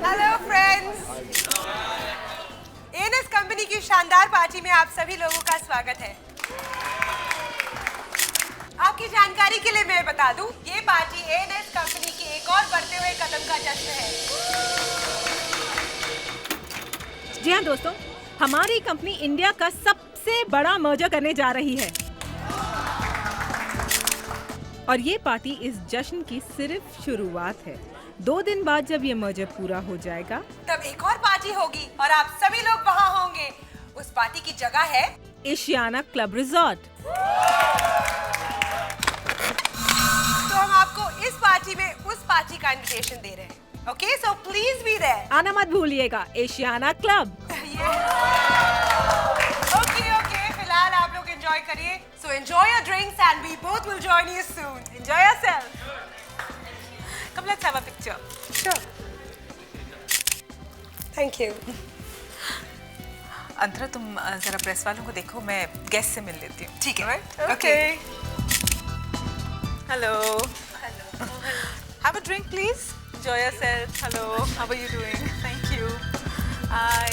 Hello friends, NS company की शानदार party में आप सभी लोगों का स्वागत है। आपकी जानकारी के लिए मैं बता दूं, ये पार्टी एनएस कंपनी की एक और बढ़ते हुए कदम का जश्न है। जी हाँ दोस्तों, हमारी कंपनी इंडिया का सबसे बड़ा मर्जर करने जा रही है और ये पार्टी इस जश्न की सिर्फ शुरुआत है। 2 दिन बाद जब ये मर्जर पूरा हो जाएगा तब एक और पार्टी होगी और आप सभी लोग वहाँ होंगे। उस पार्टी की जगह है एशियाना क्लब रिजॉर्ट। तो हम आपको इस पार्टी में उस पार्टी का इनविटेशन दे रहे हैं। Okay, so please be there. आना मत भूलिएगा, एशियाना क्लब। ओके, फिलहाल आप लोग एंजॉय करिए। So enjoy your drinks and we both will join you soon. Enjoy yourself. Come let's have a picture. Sure. Thank you. Antara, तुम जरा प्रेस वालों को देखो, मैं गेस्ट से मिल लेती हूँ। ठीक है। Okay. Hello. Have a drink, please. Enjoy yourself. Hello. How are you doing? Thank you. Hi.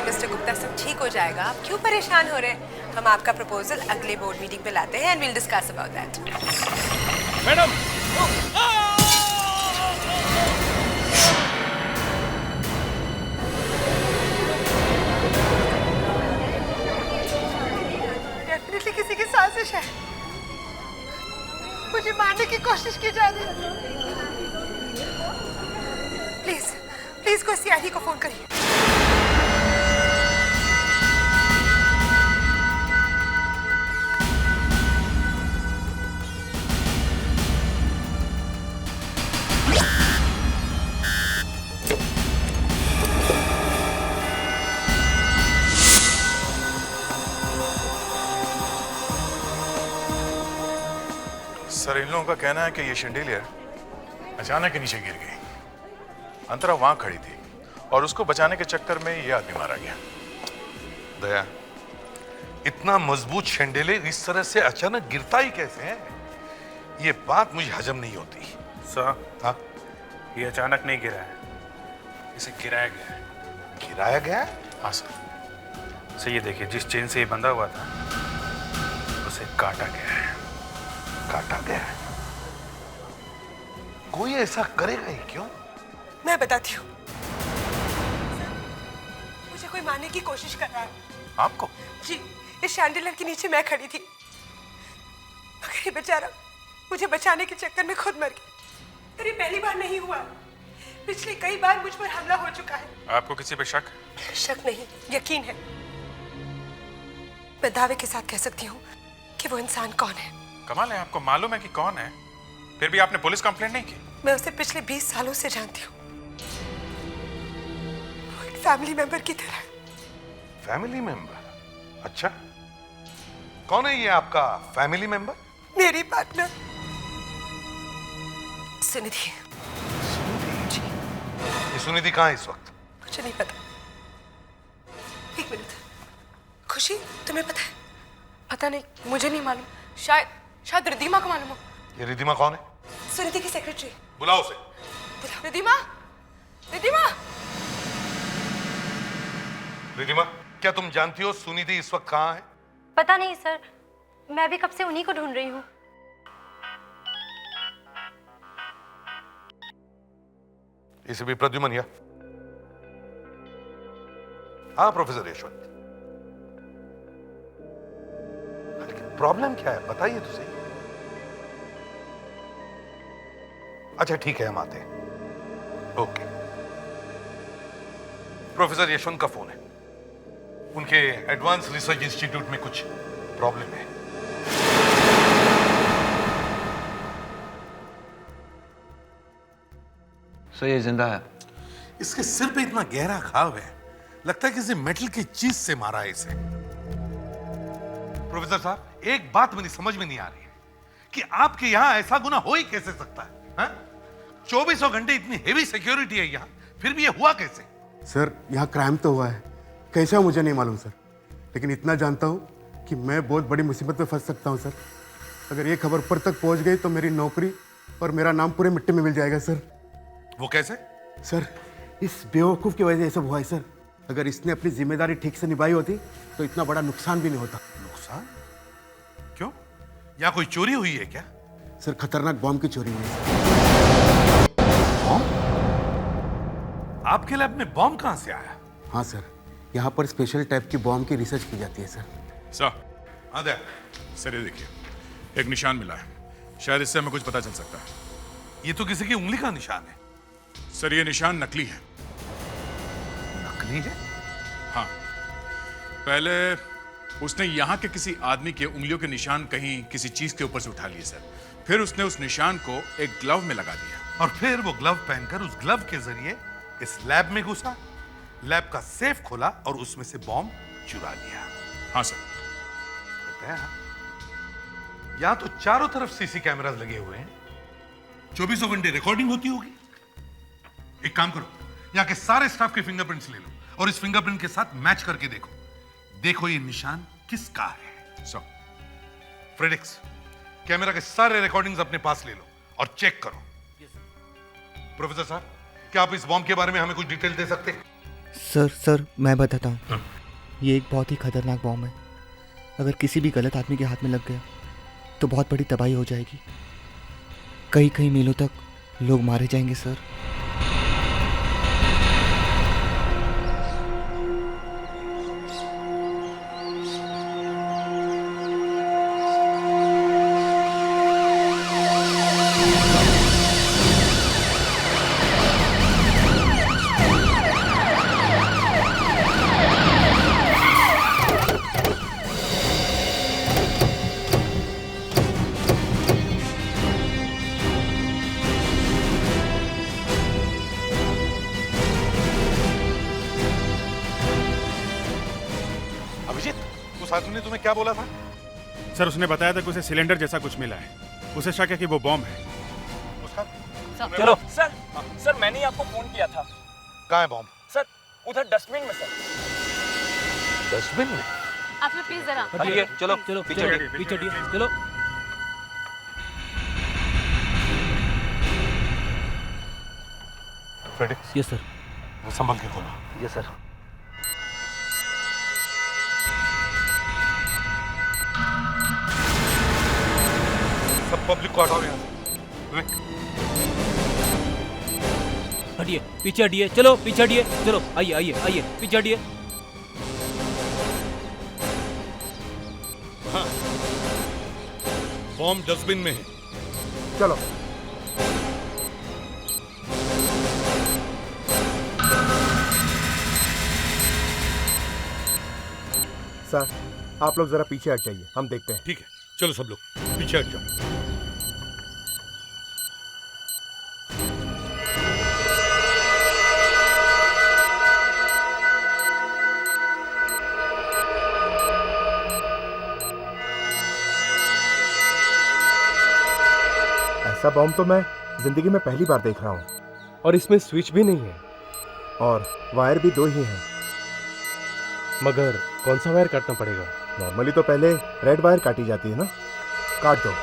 Mister Gupta, सब ठीक हो जाएगा। आप क्यों परेशान हो रहे हैं? हम आपका प्रपोजल अगले बोर्ड मीटिंग पे लाते हैं and will discuss about that. Madam, definitely किसी की साजिश है। मुझे मारने की कोशिश की जा रही है। प्लीज कोई सीआईडी को फोन करिए। सर, इन लोगों का कहना है कि ये शैंडिलियर अचानक ही नीचे गिर गई। अंतरा वहां खड़ी थी और उसको बचाने के चक्कर में ये आदमी मारा गया। दया, इतना मजबूत शैंडिलियर इस तरह से अचानक गिरता ही कैसे है? ये बात मुझे हजम नहीं होती। सर, हाँ? ये अचानक नहीं गिरा है, इसे गिराया गया है। गिराया गया है? हाँ सर। सर, ये देखिए, जिस चेन से ये बंधा हुआ था उसे काटा गया है। काटा गया है? कोई ऐसा करेगा ही क्यों? मैं बताती हूँ। मुझे कोई मारने की कोशिश कर रहा है। आपको? जी, इस शैंडिलियर के नीचे मैं खड़ी थी, मगर ये बेचारा मुझे बचाने के चक्कर में खुद मर गया। और ये पहली बार नहीं हुआ, पिछले कई बार मुझ पर हमला हो चुका है। आपको किसी पे शक? शक नहीं, यकीन है। मैं दावे के साथ कह सकती हूँ कि वो इंसान कौन है। कमाल है, आपको मालूम है कि कौन है, फिर भी आपने पुलिस कंप्लेंट नहीं की? मैं उसे पिछले 20 सालों से जानती हूँ। वो एक फैमिली मेंबर की तरह। Family member? अच्छा, कौन है ये आपका फैमिली मेंबर? मेरी पार्टनर सुनिधि। ये सुनिधि कहाँ है इस वक्त? मुझे नहीं पता। एक मिनट। खुशी, तुम्हें पता है पता नहीं, मुझे नहीं मालूम। शायद रिद्धिमा को मालूम हो। ये रिद्धिमा कौन है? सुनीति की सेक्रेटरी। बुलाओ उसे। रिद्धिमा, रिद्धिमा। रिद्धिमा, क्या तुम जानती हो सुनिधि इस वक्त कहाँ है? पता नहीं सर, मैं भी कब से उन्हीं को ढूंढ रही हूँ। इसे भी प्रद्युमन या? हाँ प्रोफेसर यशवंत, प्रॉब्लम क्या है बताइए तो सही। अच्छा ठीक है, हम आते हैं। ओके। प्रोफेसर यशवंत का फोन है, उनके एडवांस रिसर्च इंस्टीट्यूट में कुछ प्रॉब्लम है। सर ये जिंदा है। इसके सिर पे इतना गहरा घाव है, लगता है किसी मेटल की चीज से मारा है इसे। प्रोफेसर साहब, एक बात मेरी समझ में नहीं आ रही है कि आपके यहां ऐसा गुना हो ही कैसे सकता है? 2400 घंटे इतनी हेवी सिक्योरिटी है यहां, फिर भी ये हुआ कैसे? सर यहाँ क्राइम तो हुआ है, कैसा मुझे नहीं मालूम सर, लेकिन इतना जानता हूँ कि मैं बहुत बड़ी मुसीबत में फंस सकता हूँ सर। अगर ये खबर ऊपर तक पहुँच गई तो मेरी नौकरी और मेरा नाम पूरे मिट्टी में मिल जाएगा सर। वो कैसे? सर इस बेवकूफ़ की वजह से ये सब हुआ है सर। अगर इसने अपनी जिम्मेदारी ठीक से निभाई होती तो इतना बड़ा नुकसान भी नहीं होता। नुकसान? क्यों? यहाँ कोई चोरी हुई है क्या? सर खतरनाक बॉम्ब की चोरी हुई है। आपके लैब में बॉम्ब कहां से आया? हाँ सर, यहाँ पर स्पेशल टाइप की बॉम्ब की रिसर्च की जाती है सर। सर, सर ये देखिए, एक निशान मिला है, शायद इससे हमें कुछ पता चल सकता है। ये तो किसी की उंगली का निशान है। सर ये निशान नकली है। नकली है? हाँ, पहले उसने यहाँ के किसी आदमी के उंगलियों के निशान कहीं किसी चीज के ऊपर से उठा लिए सर, फिर उसने उस निशान को एक ग्लव में लगा दिया और फिर वो ग्लव पहनकर उस ग्लव के जरिए इस लैब में घुसा, लैब का सेफ खोला और उसमें से बॉम्ब चुरा लिया। हाँ सर। यहां तो चारों तरफ सीसी कैमरास लगे हुए हैं, 24 घंटे रिकॉर्डिंग होती होगी। एक काम करो, यहां के सारे स्टाफ के फिंगरप्रिंट्स ले लो और इस फिंगरप्रिंट के साथ मैच करके देखो। देखो ये निशान किसका है। सर, फ्रेडिक्स, कैमरा के सारे रिकॉर्डिंग्स अपने पास ले लो और चेक करो। प्रोफेसर साहब, क्या आप इस बॉम्ब के बारे में हमें कुछ डिटेल दे सकते हैं? सर मैं बताता हूँ। ये एक बहुत ही खतरनाक बॉम्ब है। अगर किसी भी गलत आदमी के हाथ में लग गया तो बहुत बड़ी तबाही हो जाएगी। कई कई मीलों तक लोग मारे जाएंगे सर। साथी ने तुम्हें क्या बोला था? सर उसने बताया था कि उसे सिलेंडर जैसा कुछ मिला है, उसे शक है कि वो बॉम्ब है। उसका? चलो सर, सर मैंने ही आपको फोन किया था। कहाँ है बॉम्ब? सर उधर डस्टबिन में। सर डस्टबिन में? आप लोग प्लीज जरा हटिए, चलो चलो पीछे हटिए, चलो। फ्रेडिक्स, यस सर। वो संभल के खोलो। Yes sir. सब पब्लिक को हटाओ यहाँ से। हटिए, पीछे हटिए, चलो पीछे हटिए, चलो आइए आइए आइए पीछे हटिए। हाँ, बॉम्ब डस्टबिन में है। चलो। सर आप लोग जरा पीछे हट जाइए, हम देखते हैं। ठीक है, चलो सब लोग पीछे हट जाओ। ऐसा बॉम्ब तो मैं जिंदगी में पहली बार देख रहा हूँ, और इसमें स्विच भी नहीं है और वायर भी 2 ही हैं। मगर कौन सा वायर काटना पड़ेगा? नॉर्मली तो पहले रेड वायर काटी जाती है ना, काट दो।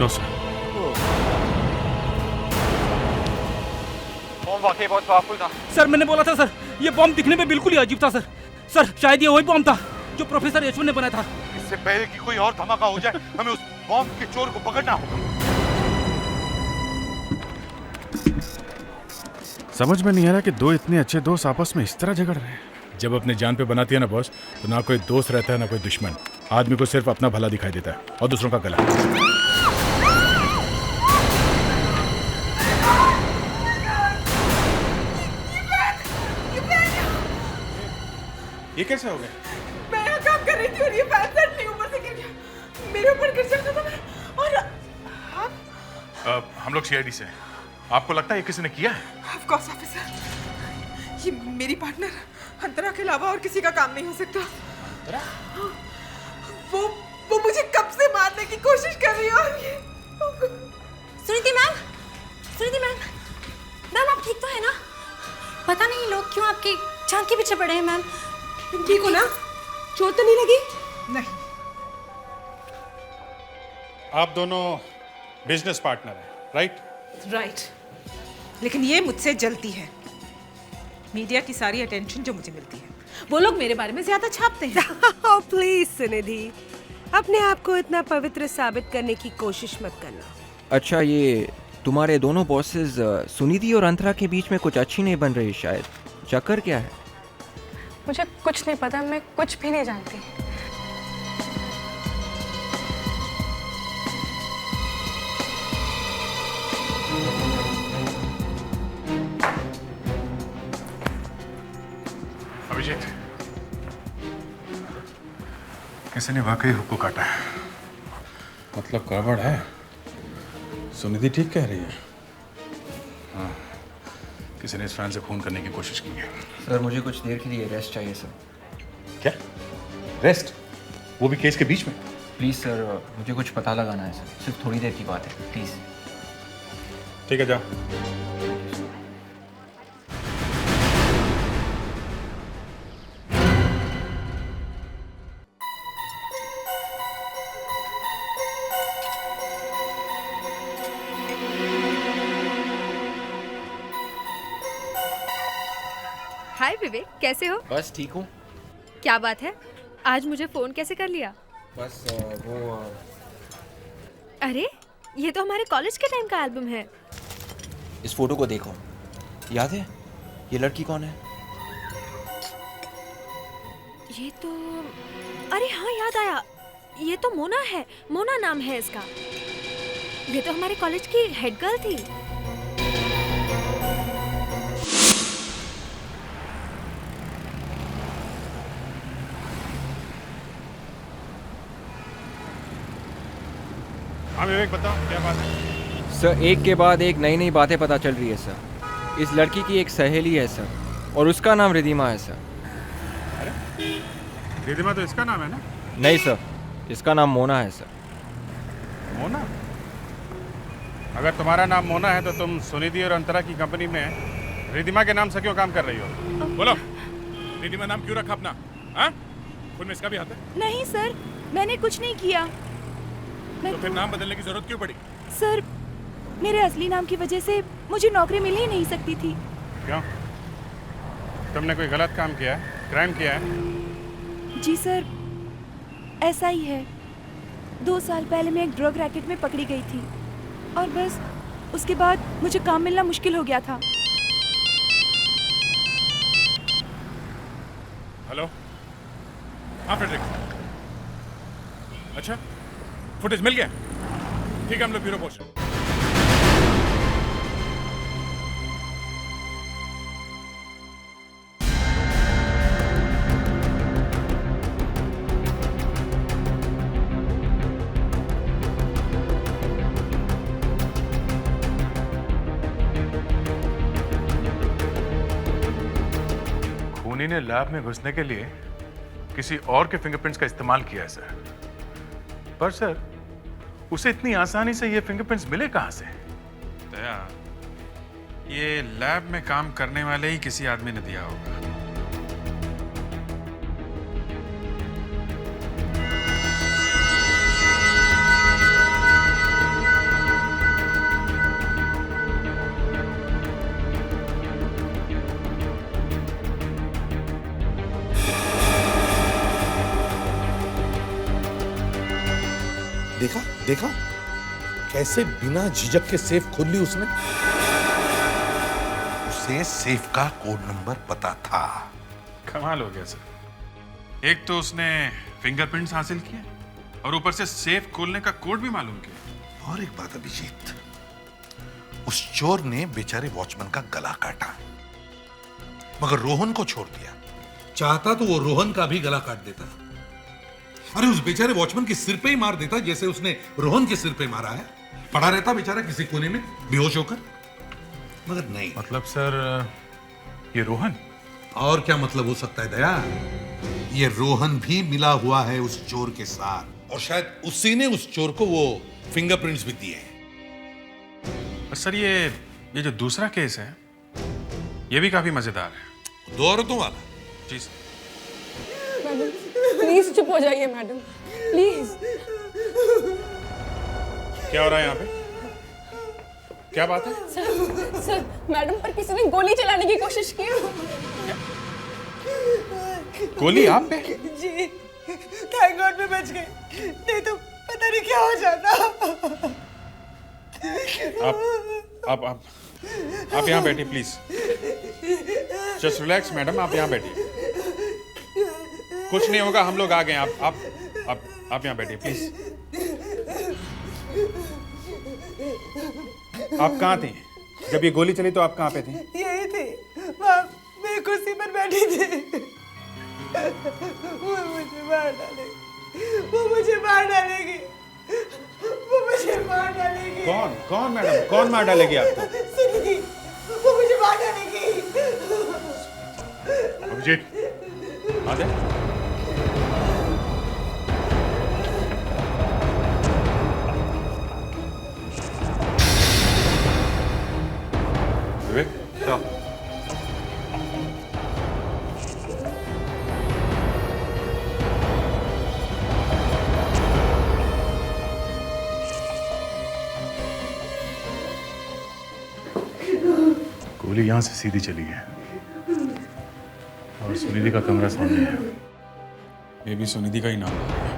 No sir. बॉम्ब वाकई बहुत पावरफुल था। सर मैंने बोला था सर, ये बॉम्ब दिखने में बिल्कुल ही अजीब था सर। सर शायद ये वही बॉम्ब था जो प्रोफेसर एच1 ने बनाया था। इससे पहले कि कोई और धमाका हो जाए हमें उस बॉम्ब के चोर को पकड़ना होगा। समझ में नहीं आ रहा कि दो इतने अच्छे दोस्त आपस में इस तरह झगड़ रहे हैं। जब अपने जान पे बनाती है ना बॉस, तो ना कोई दोस्त रहता है ना कोई दुश्मन। आदमी को सिर्फ अपना भला दिखाई देता है और दूसरों का गला। ये कैसे हो गया? मैं यहाँ काम कर रही थी और ये फैन सडनली ऊपर से गिर गया। मेरे ऊपर गिर सकता था मैं। और हम लोग सीआईडी से हैं। आपको लगता है ये किसी ने किया है? ऑफ कोर्स ऑफिसर, ये मेरी पार्टनर अंतरा के अलावा और किसी का काम नहीं हो सकता। अंतरा? वो मुझे कब से मारने की कोशिश कर रही है। और ये सुनीति मैम, मैम आप ठीक तो है ना? पता नहीं लोग क्यों आपकी जान के पीछे पड़े हैं मैम। ठीक हो ना? चोट तो नहीं लगी? नहीं। आप दोनों बिजनेस पार्टनर हैं, राइट? राइट। लेकिन ये मुझसे जलती है। मीडिया की सारी अटेंशन जो मुझे मिलती है, वो लोग मेरे बारे में ज्यादा छापते हैं। प्लीज सुनिधि, अपने आप को इतना पवित्र साबित करने की कोशिश मत करना। अच्छा, ये तुम्हारे दोनों बॉसेस सुनिधि और अंतरा के बीच में कुछ अच्छी नहीं बन रही शायद। चक्कर क्या है? मुझे कुछ नहीं पता, मैं कुछ भी नहीं जानती। अभिजीत, किसी ने वाकई हुक्को काटा है। मतलब गड़बड़ है। सुनिधि ठीक कह रही है। हाँ, किसी ने इस फैन से खून करने की कोशिश की है। सर मुझे कुछ देर के लिए रेस्ट चाहिए सर। क्या रेस्ट? वो भी केस के बीच में? प्लीज़ सर, मुझे कुछ पता लगाना है सर, सिर्फ थोड़ी देर की बात है, प्लीज़। ठीक है, जाओ। हाय विवेक, कैसे हो? बस ठीक हूँ। क्या बात है, आज मुझे फोन कैसे कर लिया? बस अरे ये तो हमारे कॉलेज के टाइम का एल्बम है। इस फोटो को देखो, याद है ये लड़की कौन है? ये तो, अरे हाँ याद आया, ये तो मोना है। मोना नाम है इसका। ये तो हमारे कॉलेज की हेड गर्ल थी। हाँ विवेक, बताओ क्या बात है? सर एक के बाद एक नई नई बातें पता चल रही है सर। इस लड़की की एक सहेली है सर, और उसका नाम रिधिमा है सर। रिधिमा तो इसका नाम है ना? नहीं सर, इसका नाम मोना है सर। मोना? अगर तुम्हारा नाम मोना है तो तुम सुनिधि और अंतरा की कंपनी में रिधिमा के नाम से क्यों काम कर रही हो? बोलो, रिधिमा नाम क्यों रखा अपना? हाँ? खुद में इसका भी हाथ है? नहीं सर, मैंने कुछ नहीं किया। तो फिर नाम बदलने की जरूरत क्यों पड़ी? सर मेरे असली नाम की वजह से मुझे नौकरी मिल ही नहीं सकती थी। क्यों? तुमने कोई गलत काम किया है, क्राइम किया है? जी सर, ऐसा ही है। 2 साल पहले मैं एक ड्रग रैकेट में पकड़ी गई थी और बस उसके बाद मुझे काम मिलना मुश्किल हो गया था। हेलो, हाँ फ्रेडरिक। अच्छा, फुटेज मिल गया? ठीक है, हम लोग ब्यूरो पहुंच रहे हैं। खूनी ने लैब में घुसने के लिए किसी और के फिंगरप्रिंट्स का इस्तेमाल किया है सर। पर सर, उसे इतनी आसानी से ये फिंगरप्रिंट्स मिले कहां से? दया, ये लैब में काम करने वाले ही किसी आदमी ने दिया होगा। देखा देखा कैसे बिना झिझक के सेफ खोल ली उसने। उसे सेफ का कोड नंबर पता था। कमाल हो गया सर। एक तो उसने फिंगरप्रिंट्स हासिल किए और ऊपर से सेफ खोलने का कोड भी मालूम किया। और एक बात अभिजीत, उस चोर ने बेचारे वॉचमैन का गला काटा मगर रोहन को छोड़ दिया। चाहता तो वो रोहन का भी गला काट देता। अरे उस बेचारे वॉचमैन के सिर पे ही मार देता जैसे उसने रोहन के सिर पे मारा है। पड़ा रहता बेचारा किसी कोने में बेहोश होकर। मगर नहीं। मतलब सर, ये रोहन? और क्या मतलब हो सकता है दया? ये रोहन भी मिला हुआ है उस चोर के साथ और शायद उसी ने उस चोर को वो फिंगरप्रिंट्स भी दिए हैं। सर, ये जो दूसरा केस है ये भी काफी मजेदार है। 2 औरतों वाला? जी सर। मैडम प्लीज चुप हो जाइए मैडम, प्लीज। क्या हो रहा है यहाँ पे? क्या बात है? सर मैडम पर किसी ने गोली चलाने की कोशिश की। गोली आप पे? जी, थैंक गॉड मैं बच गई, नहीं तो पता नहीं क्या हो जाता। आप यहाँ बैठिए प्लीज। जस्ट रिलैक्स मैडम, आप यहाँ बैठिए। कुछ नहीं होगा, हम लोग आ गए। आप यहाँ बैठिए प्लीज। आप कहाँ थी जब ये गोली चली? तो आप कहाँ पे थी? यही थी, वहाँ मैं कुर्सी पर बैठी थी। वो मुझे मार डालेगी, वो मुझे मार डालेगी, वो मुझे मार डालेगी। कौन मैडम? कौन मार डालेगी आपको? सुनिधि, वो मुझे मार डालेगी। अभिजीत, आ जाए। विवेक, गोली यहां से सीधी चली है और सुनिधि का कमरा सामने है। ये भी सुनिधि का ही नाम है।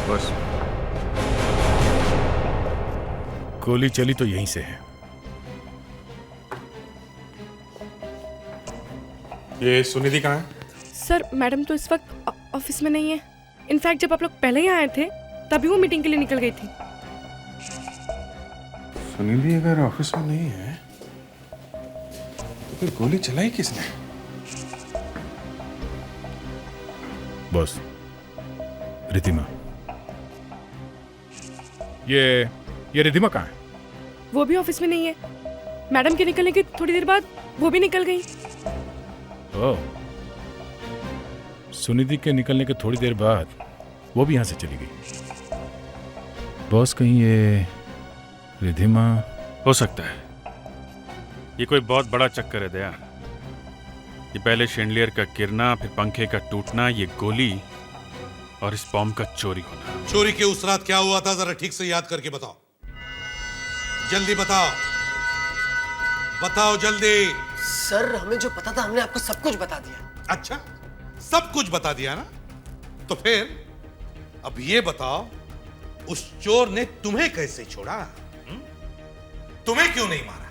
बस गोली चली तो यहीं से है। ये सुनिधि कहाँ है? सर मैडम तो इस वक्त ऑफिस में नहीं है। इनफैक्ट जब आप लोग पहले ही आए थे तभी वो मीटिंग के लिए निकल गई थी। सुनिधि अगर ऑफिस में नहीं है तो फिर गोली चलाई किसने? बॉस, रिधिमा। ये रिधिमा कहाँ है? वो भी ऑफिस में नहीं है। मैडम के निकलने के थोड़ी देर बाद वो भी निकल गई। ओह, सुनिधि के निकलने के थोड़ी देर बाद वो भी यहाँ से चली गई। बॉस, कहीं ये रिधिमा? हो सकता है ये कोई बहुत बड़ा चक्कर है दया। ये पहले शेंडलियर का गिरना, फिर पंखे का टूटना, ये गोली और इस बॉम्ब का चोरी होना। चोरी के उस रात क्या हुआ था जरा ठीक से याद करके बताओ, जल्दी बताओ, बताओ जल्दी। सर हमें जो पता था हमने आपको सब कुछ बता दिया। अच्छा, सब कुछ बता दिया ना? तो फिर अब ये बताओ, उस चोर ने तुम्हें कैसे छोड़ा? तुम्हें क्यों नहीं मारा?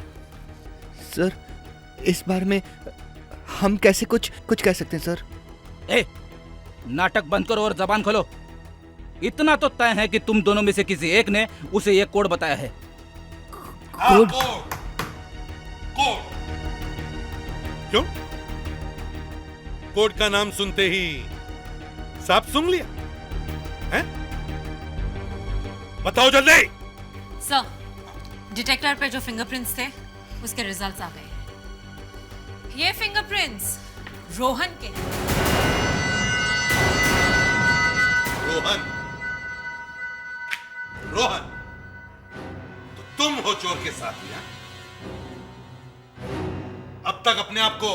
सर इस बार में हम कैसे कुछ कह सकते हैं सर? ए, नाटक बंद करो और जबान खोलो। इतना तो तय है कि तुम दोनों में से किसी एक ने उसे ये कोड बताया है। कोड? कोड क्यों? कोड का नाम सुनते ही साफ सुन लिया हैं? बताओ जल्दी। सर, डिटेक्टर पे जो फिंगरप्रिंट्स थे उसके रिजल्ट्स आ गए। ये फिंगरप्रिंट्स रोहन के हैं। रोहन? रोहन तो तुम हो चोर के साथ में? अब तक अपने आप को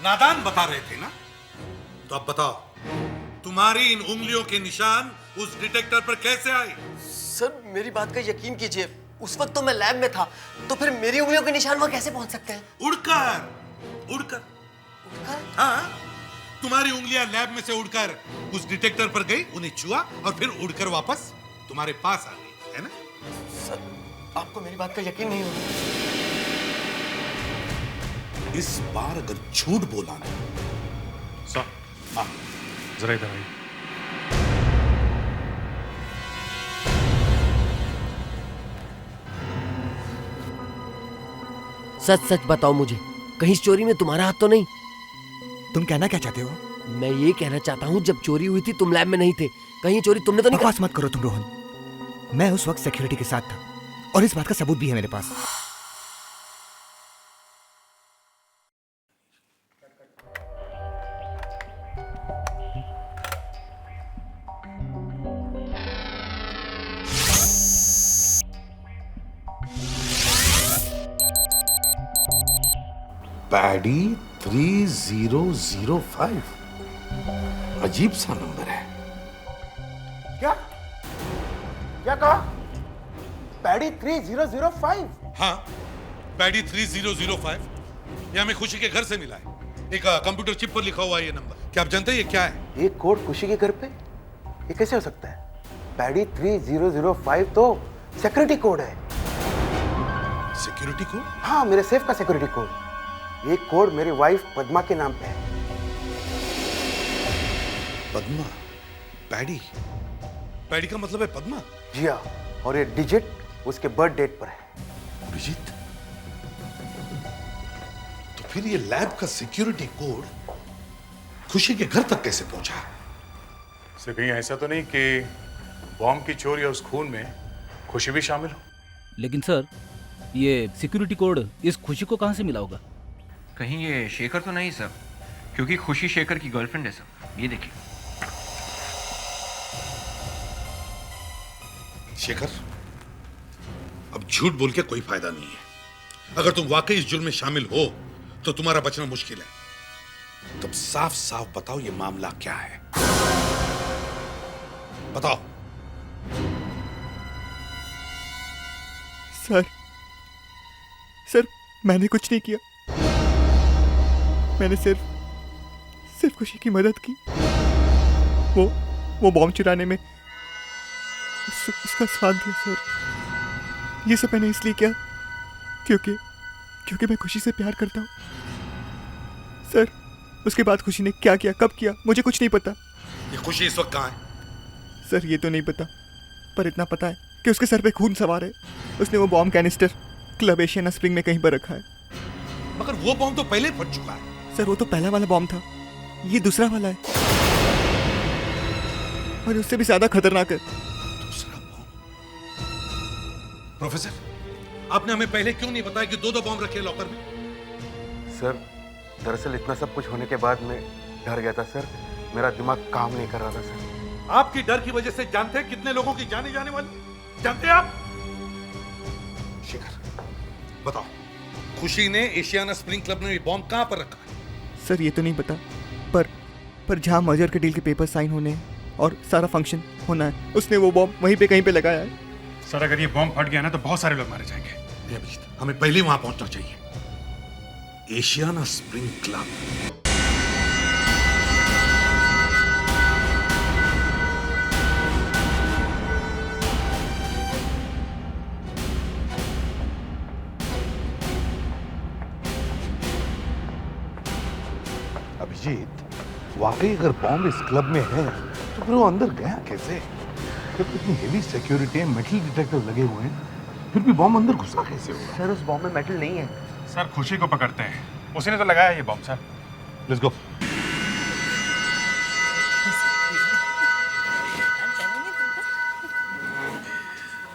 नादान बता रहे थे ना? तो अब बताओ, तुम्हारी इन उंगलियों के निशान उस डिटेक्टर पर कैसे आए? सर मेरी बात का यकीन कीजिए, उस वक्त तो मैं लैब में था, तो फिर मेरी उंगलियों के निशान वहां कैसे पहुंच सकते हैं? उड़कर। उड़कर? हाँ, तुम्हारी उंगलियां लैब में से उड़कर उस डिटेक्टर पर गई, उन्हें छुआ और फिर उड़कर वापस तुम्हारे पास आ गई, है ना? सर आपको मेरी बात का यकीन नहीं होगा। इस बार अगर झूठ बोला ना, सर हाँ, जरा इधर आइए। सच सच बताओ मुझे, कहीं इस चोरी में तुम्हारा हाथ तो नहीं? तुम कहना क्या चाहते हो? मैं ये कहना चाहता हूँ, जब चोरी हुई थी तुम लैब में नहीं थे, कहीं चोरी तुमने तो नहीं? बकवास मत करो तुम रोहन, मैं उस वक्त सिक्योरिटी के साथ था और इस बात का सबूत भी है मेरे पास। पैडी 3005, अजीब सा नंबर है। क्या क्या कहा? पैडी 3005? हाँ, पैडी 3005। ये हमें खुशी के घर से मिला है। एक कंप्यूटर चिप पर लिखा हुआ है ये नंबर। क्या आप जानते हैं ये क्या है? एक कोड खुशी के घर पे? ये कैसे हो सकता है? पैडी 3005 तो सिक्योरिटी कोड है। Security code? हाँ, मेरे सेफ का सिक्योरिटी कोड। एक कोड मेरी वाइफ पद्मा के नाम पे है। पद्मा? पैडी? पैडी का मतलब है पद्मा? जी हाँ, और ये डिजिट उसके बर्थ डेट पर है। डिजिट? तो फिर ये लैब का सिक्योरिटी कोड खुशी के घर तक कैसे पहुंचा? सर कहीं ऐसा तो नहीं कि बॉम्ब की चोरी या उस खून में खुशी भी शामिल हो? लेकिन सर, ये सिक्योरिटी कोड इस खुशी को कहां से मिला होगा? कहीं ये शेखर तो नहीं सर, क्योंकि खुशी शेखर की गर्लफ्रेंड है सर। ये देखिए। शेखर, अब झूठ बोल के कोई फायदा नहीं है। अगर तुम वाकई इस जुर्म में शामिल हो तो तुम्हारा बचना मुश्किल है। तब साफ साफ बताओ ये मामला क्या है? बताओ। सर मैंने कुछ नहीं किया, मैंने सिर्फ खुशी की मदद की। वो बॉम्ब चुराने में उसका साथ दिया सर। ये सब मैंने इसलिए किया क्योंकि मैं खुशी से प्यार करता हूँ सर। उसके बाद खुशी ने क्या किया, कब किया, मुझे कुछ नहीं पता। ये खुशी इस वक्त कहाँ है? सर ये तो नहीं पता, पर इतना पता है कि उसके सर पे खून सवार है। उसने वो bomb canister club Ashiana spring में कहीं पर रखा है। मगर वो बॉम्ब तो पहले फट चुका है। सर वो तो पहला वाला बॉम्ब था, ये दूसरा वाला है और उससे भी ज्यादा खतरनाक है। दूसरा बॉम्ब? प्रोफेसर, आपने हमें पहले क्यों नहीं बताया कि दो बॉम्ब रखे लॉकर में? सर दरअसल इतना सब कुछ होने के बाद मैं डर गया था सर, मेरा दिमाग काम नहीं कर रहा था सर। आपकी डर की वजह से जानते हैं कितने लोगों की जाने जाने वाली? जानते हैं आप? शेखर बताओ, खुशी ने एशियाना स्प्रिंग क्लब में बॉम्ब कहां पर रखा है? सर ये तो नहीं पता, पर जहाँ मर्जर के डील के पेपर साइन होने हैं और सारा फंक्शन होना है, उसने वो बॉम्ब वहीं पे कहीं पे लगाया है। सर अगर ये बॉम्ब फट गया ना तो बहुत सारे लोग मारे जाएंगे। ये अभिजीत, हमें पहले वहां पहुंचना चाहिए। Ashiana spring club. अभिजीत, वाकई अगर बॉम्ब इस क्लब में है तो फिर वो अंदर गया कैसे? जब इतनी हेवी सिक्योरिटी, मेटल डिटेक्टर लगे हुए हैं, फिर भी बॉम्ब अंदर घुसा कैसे होगा? सर उस बॉम्ब में मेटल नहीं है। सर खुशी को पकड़ते हैं, उसी ने तो लगाया ये bomb. Sir let's go.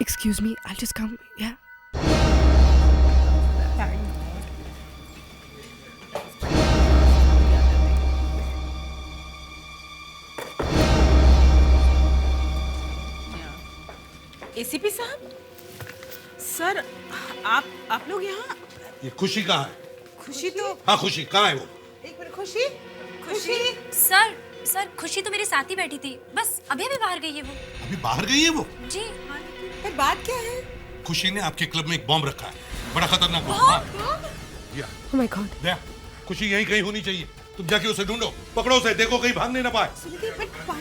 Excuse me, I'll just come. Yeah. ACP साहब, सर आप लोग यहाँ? ये खुशी कहाँ है? खुशी तो हाँ खुशी कहाँ है वो? एक मिनट। खुशी खुशी सर खुशी तो मेरे साथ ही बैठी थी, बस अभी बाहर गई है वो। अभी बाहर गई है वो? जी। पर बात क्या है? खुशी ने आपके क्लब में एक बॉम्ब रखा है, बड़ा खतरनाक बॉम्ब। Oh my God. दया, खुशी यहीं कहीं होनी चाहिए। तुम जाके उसे ढूंढो, पकड़ो उसे, देखो कहीं भागने ना पाए।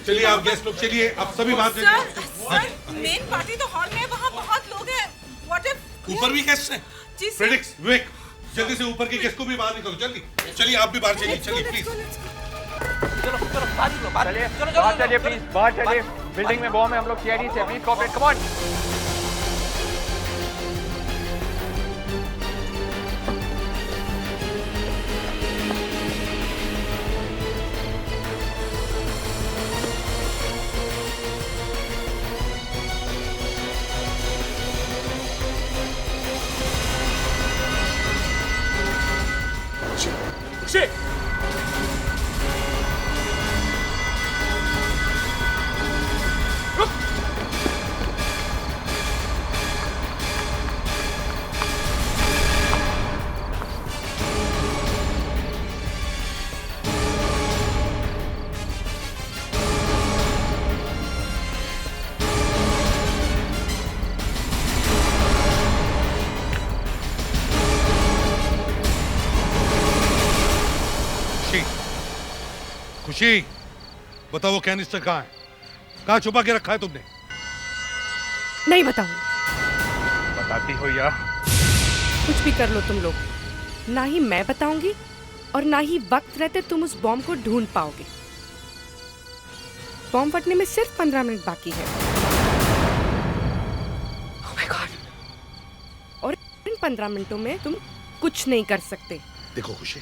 चलिए आप गेस्ट लोग चलिए, आप सभी बात सर मेन पार्टी तो हॉल में, वहाँ बहुत लोग हैं। What if ऊपर भी गेस्ट हैं? जी सर। प्रेडिक्स, विवेक, जल्दी से ऊपर के गेस्ट को भी बाहर निकालो, जल्दी। चलिए आप भी बाहर चलिए, चलिए प्लीज। बाहर चलिए प्लीज, बाहर चलिए। बिल्डिंग में बॉम्ब है, हम लोग सीआईडी से, प्लीज कोऑपरेट, कम ऑन। खुशी, बताओ वो कैनिस्टर कहाँ है? कहाँ छुपा के रखा है तुमने? नहीं बताऊंगी। बताती हो या? कुछ भी कर लो तुम लोग, ना ही मैं बताऊंगी और ना ही वक्त रहते तुम उस बॉम्ब को ढूंढ पाओगे। बॉम्ब फटने में सिर्फ 15 मिनट बाकी है। Oh my God. और इन 15 मिनटों में तुम कुछ नहीं कर सकते। देखो खुशी,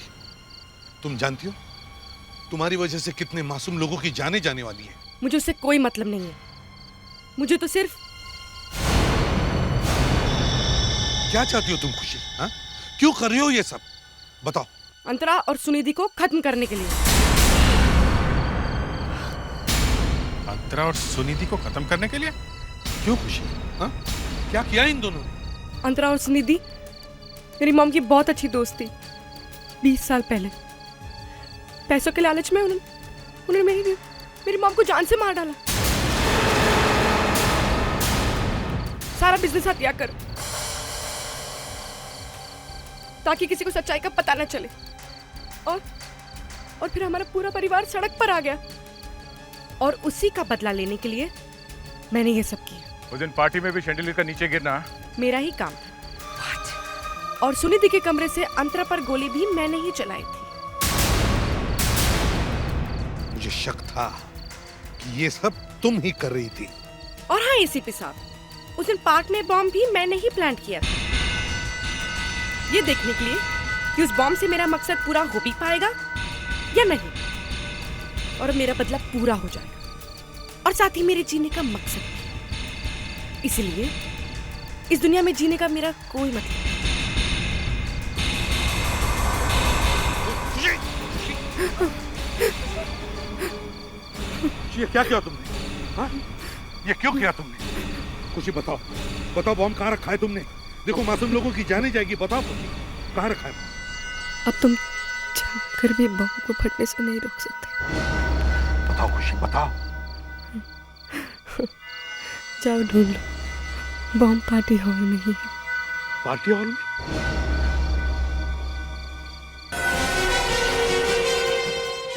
तुम जानती हो तुम्हारी वजह से कितने मासूम लोगों की जाने जाने वाली है। मुझे उससे कोई मतलब नहीं है। मुझे तो सिर्फ क्या चाहती हो तुम खुशी? हाँ? क्यों कर रही हो ये सब? बताओ। अंतरा और सुनिधि को खत्म करने के लिए। अंतरा और सुनिधि को खत्म करने के लिए? क्यों खुशी? हाँ? क्या किया इन दोनों ने? अंतरा और सुनिधि मेरी मॉम की बहुत अच्छी दोस्त थी। 20 साल पहले पैसों के लालच में उन्होंने मेरी मॉम को जान से मार डाला। सारा बिजनेस हत्या कर, ताकि किसी को सच्चाई का पता न चले। और फिर हमारा पूरा परिवार सड़क पर आ गया। और उसी का बदला लेने के लिए मैंने ये सब किया। उस दिन पार्टी में भी शैंडिलियर का नीचे गिरना मेरा ही काम था। और सुनिधि के कमरे से अंतरा पर गोली भी मैंने ही चलाई थी। मुझे शक था कि ये सब तुम ही कर रही थी। और हाँ एसीपी साहब, उस दिन पार्क में बॉम्ब भी मैंने ही प्लांट किया था, ये देखने के लिए कि उस बॉम्ब से मेरा मकसद पूरा हो भी पाएगा या नहीं, और मेरा बदला पूरा हो जाएगा, और साथ ही मेरे जीने का मकसद भी। इसलिए इस दुनिया में जीने का मेरा कोई मतलब नहीं। ये क्या किया तुमने? हाँ? ये क्यों किया तुमने? खुशी बताओ, बताओ बॉम्ब कहाँ रखा है तुमने? देखो मासूम लोगों की जाने जाएगी, बताओ खुशी कहाँ रखा है? अब तुम फिर भी बम को फटने से नहीं रोक सकते। बताओ खुशी, बताओ। जाओ ढूंढ लो, बम पार्टी हॉल में ही है। पार्टी हॉल में?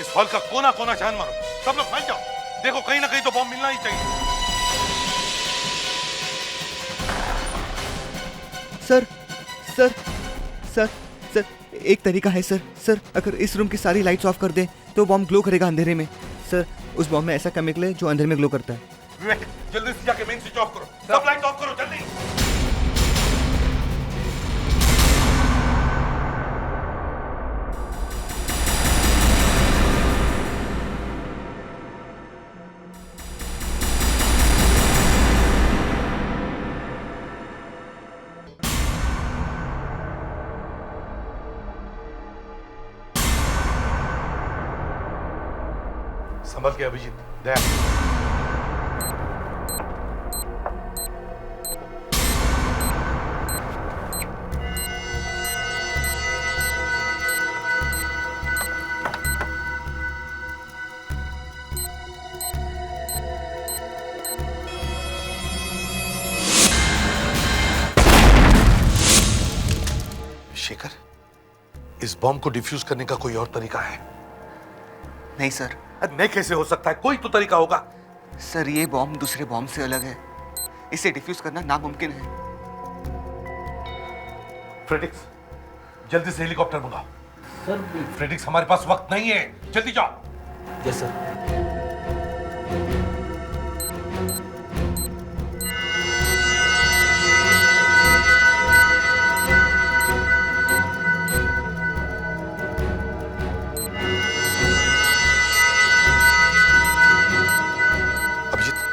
इस हॉल का कोना कोना छान मारो, सब लोग फैल जाओ। देखो कहीं ना कहीं तो बम मिलना ही चाहिए। सर सर सर सर एक तरीका है सर। सर अगर इस रूम की सारी लाइट्स ऑफ कर दें तो बॉम्ब ग्लो करेगा अंधेरे में। सर उस बॉम्ब में ऐसा केमिकल है जो अंधेरे में ग्लो करता है। विवेक जल्दी से जाके मेन स्विच ऑफ करो, सब लाइट ऑफ करो जल्दी। संभल के अभिजीत, दया। शेखर, इस बॉम्ब को डिफ्यूज करने का कोई और तरीका है? नहीं सर। नहीं कैसे हो सकता है? कोई तो तरीका होगा। सर ये बॉम्ब दूसरे बॉम्ब से अलग है, इसे डिफ्यूज करना नामुमकिन है। फ्रेडिक्स जल्दी से हेलीकॉप्टर मंगाओ। सर फ्रेडिक्स हमारे पास वक्त नहीं है, जल्दी जाओ। Yes sir.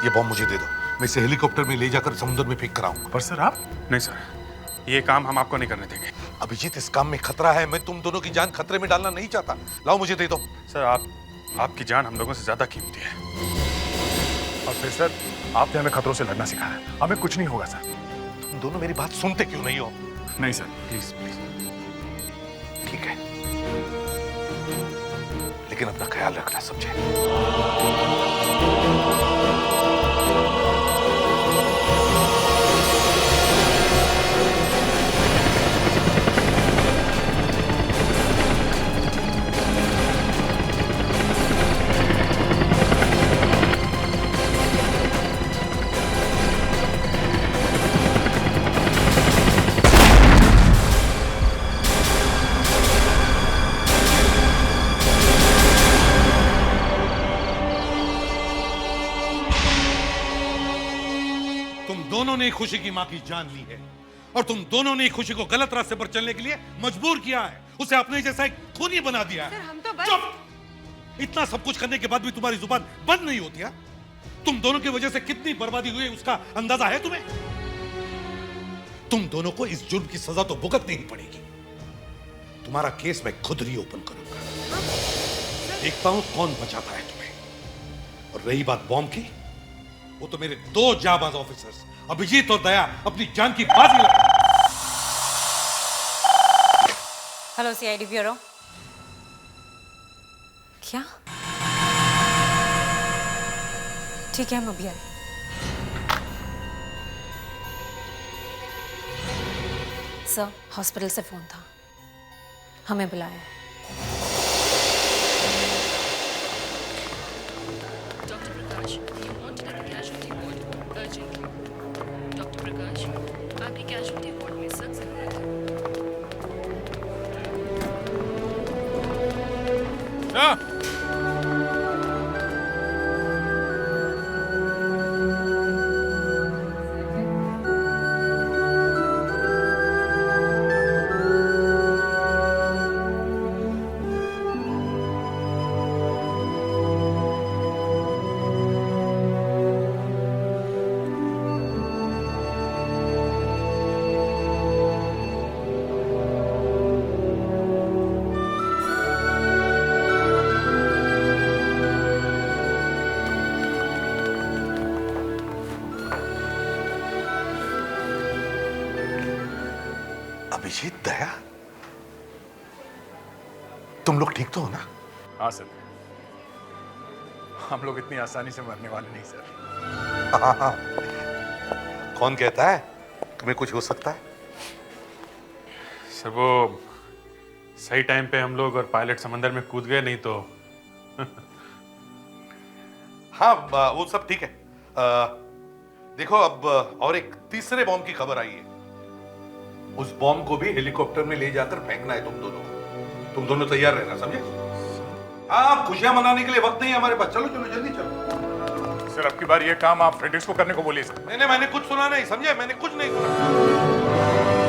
ये बॉम्ब मुझे दे दो, मैं इसे हेलीकॉप्टर में ले जाकर समुद्र में फेंक कर आऊंगा। पर सर आप? नहीं सर, ये काम हम आपको नहीं करने देंगे। अभिजीत इस काम में खतरा है, मैं तुम दोनों की जान खतरे में डालना नहीं चाहता। लाओ मुझे दे दो। सर आपकी जान हम लोगों से ज्यादा कीमती है। और फिर सर आपने हमें खतरों से लड़ना सिखाया, हमें कुछ नहीं होगा सर। तुम दोनों मेरी बात सुनते क्यों नहीं हो? नहीं सर, प्लीज प्लीज। ठीक है, लेकिन अपना ख्याल रखना, समझे? दोनों ने खुशी की मां की जान ली है और तुम दोनों ने खुशी को गलत रास्ते पर चलने के लिए मजबूर किया है, उसे अपने जैसा एक खूनी बना दिया है। हम तो बस... चुप! इतना सब कुछ करने के बाद भी तुम्हारी जुबान बंद नहीं होती है? तुम दोनों की वजह से कितनी बर्बादी हुई उसका अंदाजा है तुम्हें? तुम दोनों को इस जुर्म की सजा तो भुगतनी ही पड़ेगी। तुम्हारा केस मैं खुद रीओपन करूंगा, देखता हूं कौन बचाता है तुम्हें। और रही बात बॉम्ब की, वो तो मेरे दो जाबाज ऑफिसर्स अभिजीत और दया अपनी जान की बाजी लगा। Hello CID bureau. क्या? ठीक है, हम अभी आए। सर, हॉस्पिटल से फोन था, हमें बुलाया। अभिजीत, दया, तुम लोग ठीक तो हो ना? हाँ सर, हम लोग इतनी आसानी से मरने वाले नहीं सर। हाँ। कौन कहता है तुम्हें कुछ हो सकता है? सर वो सही टाइम पे हम लोग और पायलट समंदर में कूद गए, नहीं तो हाँ वो सब ठीक है। देखो अब और एक तीसरे बॉम्ब की खबर आई है। उस बॉम्ब को भी हेलीकॉप्टर में ले जाकर फेंकना है तुम दोनों को। तुम दोनों तैयार रहना, समझे? हाँ, खुशियां मनाने के लिए वक्त नहीं है हमारे पास। चलो चलो जल्दी चलो। सर अब की बार ये काम आप फ्रेडरिक्स को करने को बोलिए सर। मैंने कुछ सुना नहीं, समझे? मैंने कुछ नहीं सुना।